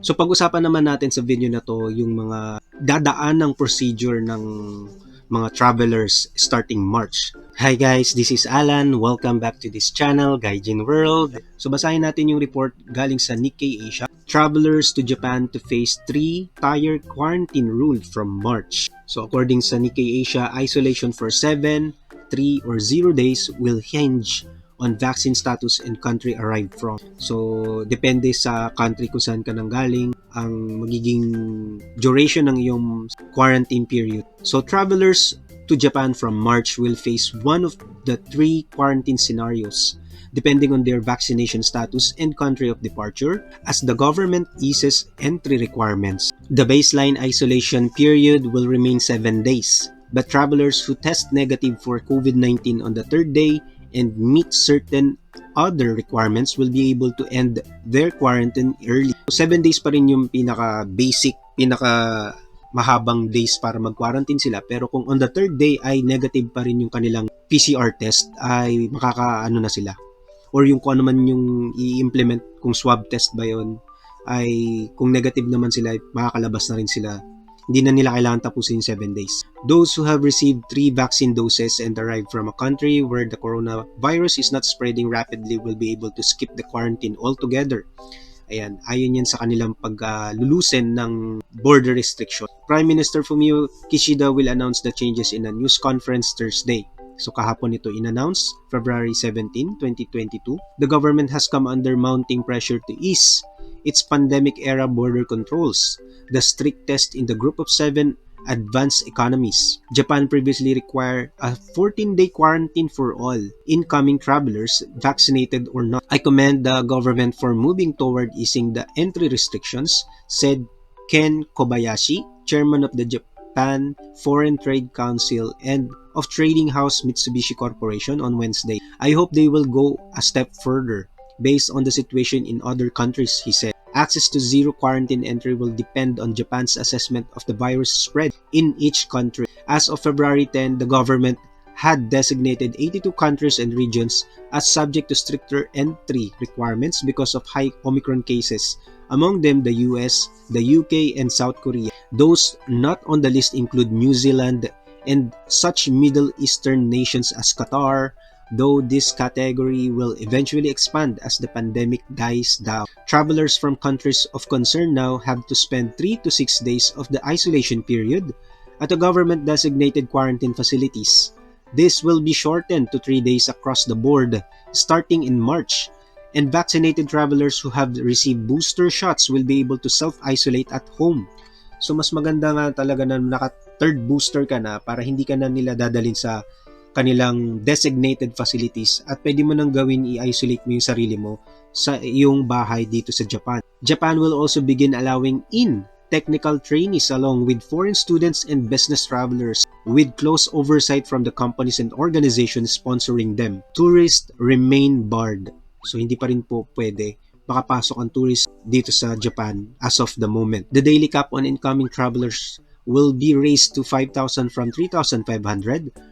So pag-usapan naman natin sa video na to yung mga dadaan ng procedure ng mga travelers starting March. Hi guys, this is Alan. Welcome back to this channel, Gaijin World. So basahin natin yung report galing sa Nikkei Asia. Travelers to Japan to face 3-tier quarantine rule from March. So according sa Nikkei Asia, isolation for 7, 3 or 0 days will hinge on vaccine status and country arrived from. So, depende sa country kung saan ka nanggaling, ang magiging duration ng iyong quarantine period. So, travelers to Japan from March will face one of the 3 quarantine scenarios depending on their vaccination status and country of departure as the government eases entry requirements. The baseline isolation period will remain 7 days, but travelers who test negative for COVID-19 on the 3rd day and meet certain other requirements will be able to end their quarantine early. 7 days pa rin yung pinaka-basic, pinaka-mahabang days para mag-quarantine sila. Pero kung on the 3rd day ay negative pa rin yung kanilang PCR test, ay makakaano na sila. Or yung kung ano man yung i-implement, kung swab test ba yun, ay kung negative naman sila, makakalabas na rin sila. Hindi na nila kailangan tapusin 7 days. Those who have received 3 vaccine doses and arrived from a country where the coronavirus is not spreading rapidly will be able to skip the quarantine altogether. Ayan, ayon yan sa kanilang paglulusen ng border restriction. Prime Minister Fumio Kishida will announce the changes in a news conference Thursday. So kahapon ito in-announce, February 17, 2022. The government has come under mounting pressure to ease its pandemic-era border controls, the strict test in the group of 7 advanced economies. Japan previously required a 14-day quarantine for all incoming travelers, vaccinated or not. I commend the government for moving toward easing the entry restrictions, said Ken Kobayashi, chairman of the Japan Foreign Trade Council and of trading house Mitsubishi Corporation on Wednesday. I hope they will go a step further based on the situation in other countries, he said. Access to zero quarantine entry will depend on Japan's assessment of the virus spread in each country. As of February 10, the government had designated 82 countries and regions as subject to stricter entry requirements because of high Omicron cases. Among them, the US, the UK, and South Korea. Those not on the list include New Zealand and such Middle Eastern nations as Qatar, though this category will eventually expand as the pandemic dies down. Travelers from countries of concern now have to spend 3 to 6 days of the isolation period at the government-designated quarantine facilities. This will be shortened to 3 days across the board starting in March, and vaccinated travelers who have received booster shots will be able to self-isolate at home. So mas maganda nga talaga na naka-third booster ka na para hindi ka na nila dadalhin sa kanilang designated facilities at pwede mo nang gawin i-isolate mo yung sarili mo sa iyong bahay dito sa Japan. Japan will also begin allowing in technical trainees along with foreign students and business travelers with close oversight from the companies and organizations sponsoring them. Tourists remain barred. So hindi pa rin po pwede makapasok ang tourist dito sa Japan as of the moment. The daily cap on incoming travelers will be raised to 5,000 from 3,500,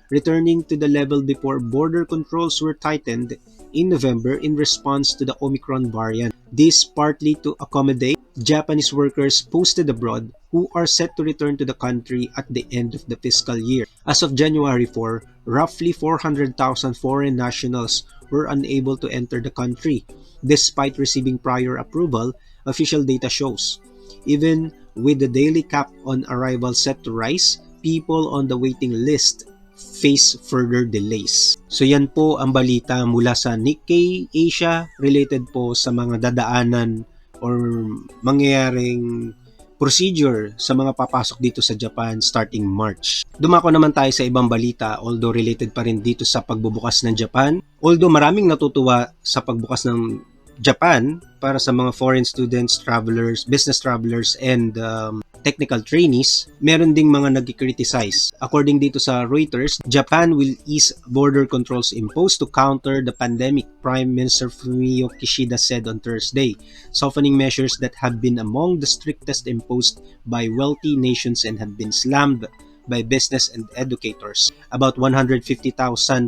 returning to the level before border controls were tightened in November in response to the Omicron variant. This partly to accommodate Japanese workers posted abroad who are set to return to the country at the end of the fiscal year. As of January 4, roughly 400,000 foreign nationals were unable to enter the country, despite receiving prior approval, official data shows. Even with the daily cap on arrival set to rise, people on the waiting list face further delays. So yan po ang balita mula sa Nikkei Asia related po sa mga dadaanan or mangyayaring procedure sa mga papasok dito sa Japan starting March. Dumako naman tayo sa ibang balita, although related pa rin dito sa pagbubukas ng Japan. Although maraming natutuwa sa pagbukas ng Japan para sa mga foreign students, travelers, business travelers, and technical trainees, meron ding mga nag-criticize. According dito sa Reuters, Japan will ease border controls imposed to counter the pandemic, Prime Minister Fumio Kishida said on Thursday, softening measures that have been among the strictest imposed by wealthy nations and have been slammed by business and educators. About 150,000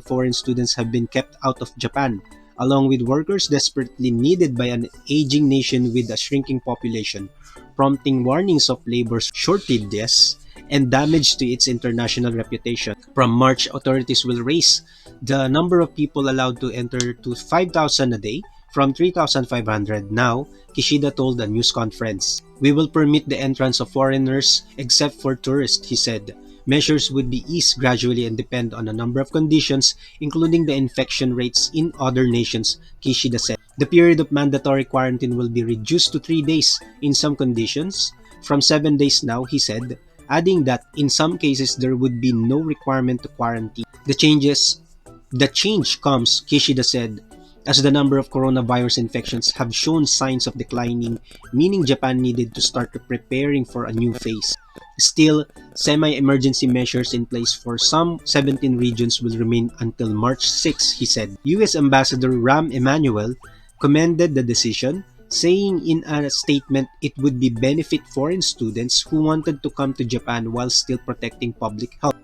foreign students have been kept out of Japan along with workers desperately needed by an aging nation with a shrinking population, prompting warnings of labor shortages and damage to its international reputation. From March, authorities will raise the number of people allowed to enter to 5,000 a day from 3,500 now, Kishida told a news conference. We will permit the entrance of foreigners except for tourists, he said. Measures would be eased gradually and depend on a number of conditions, including the infection rates in other nations, Kishida said. The period of mandatory quarantine will be reduced to 3 days in some conditions, from 7 days now, he said, adding that in some cases there would be no requirement to quarantine. The change comes, Kishida said, as the number of coronavirus infections have shown signs of declining, meaning Japan needed to start preparing for a new phase. Still, semi-emergency measures in place for some 17 regions will remain until March 6, he said. U.S. Ambassador Rahm Emanuel commended the decision, saying in a statement it would be benefit foreign students who wanted to come to Japan while still protecting public health.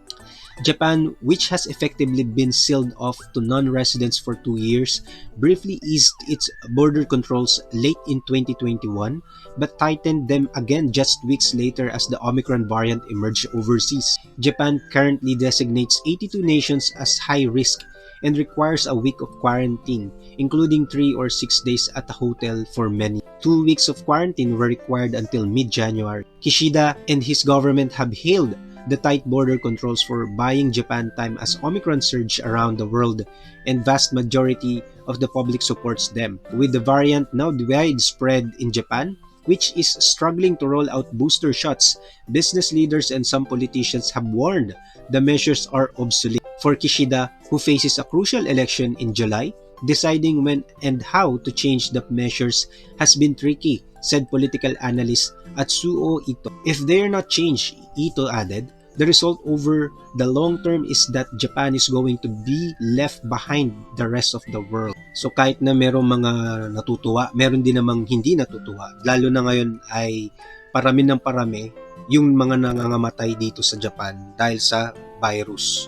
Japan, which has effectively been sealed off to non-residents for 2 years, briefly eased its border controls late in 2021 but tightened them again just weeks later as the Omicron variant emerged overseas. Japan currently designates 82 nations as high risk and requires a week of quarantine, including 3 or 6 days at a hotel for many. 2 weeks of quarantine were required until mid-January. Kishida and his government have hailed the tight border controls for buying Japan time as Omicron surged around the world and vast majority of the public supports them. With the variant now widespread in Japan, which is struggling to roll out booster shots, business leaders and some politicians have warned the measures are obsolete. For Kishida, who faces a crucial election in July, deciding when and how to change the measures has been tricky, said political analyst Atsuo Ito. If they are not changed, Ito added, the result over the long term is that Japan is going to be left behind the rest of the world. So kahit na merong mga natutuwa, meron din namang hindi natutuwa. Lalo na ngayon ay parami ng parami yung mga nangangamatay dito sa Japan dahil sa virus.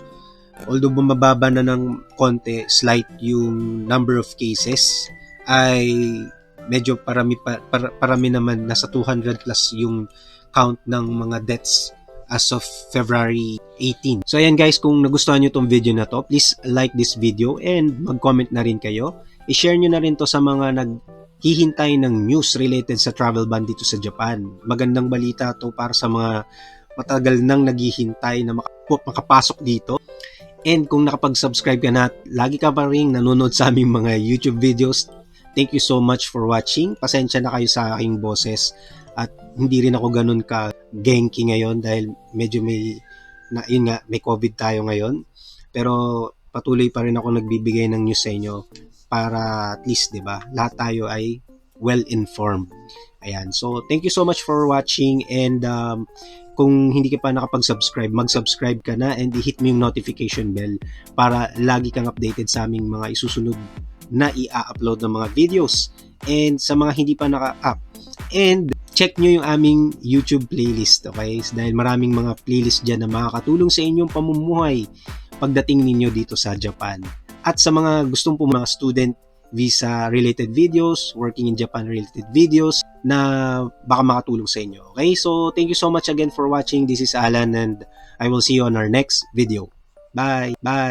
Although bumababa na ng konti, slight yung number of cases, ay medyo parami naman, nasa 200 plus yung count ng mga deaths as of February 18. So ayan guys, kung nagustuhan nyo tong video na to, please like this video and mag-comment na rin kayo. I-share nyo na rin to sa mga naghihintay ng news related sa travel ban dito sa Japan. Magandang balita to para sa mga matagal nang naghihintay na makapasok dito. And kung nakapag-subscribe ka na at lagi ka pa rin nanonood sa aming mga YouTube videos, thank you so much for watching. Pasensya na kayo sa aking boses at hindi rin ako ganun ka genki ngayon dahil medyo may COVID tayo ngayon. Pero patuloy pa rin ako nagbibigay ng news sa inyo para at least, 'di ba? Lahat tayo ay well informed. Ayan. So, thank you so much for watching and kung hindi ka pa nakapag-subscribe, mag-subscribe ka na and i-hit mo yung notification bell para lagi kang updated sa aming mga isusunod na i-upload ng mga videos. And sa mga hindi pa naka-up, and check nyo yung aming YouTube playlist, okay? Dahil maraming mga playlist dyan na makakatulong sa inyong pamumuhay pagdating ninyo dito sa Japan. At sa mga gustong po mga student visa related videos, working in Japan related videos na baka makatulong sa inyo. Okay? So, thank you so much again for watching. This is Alan and I will see you on our next video. Bye! Bye!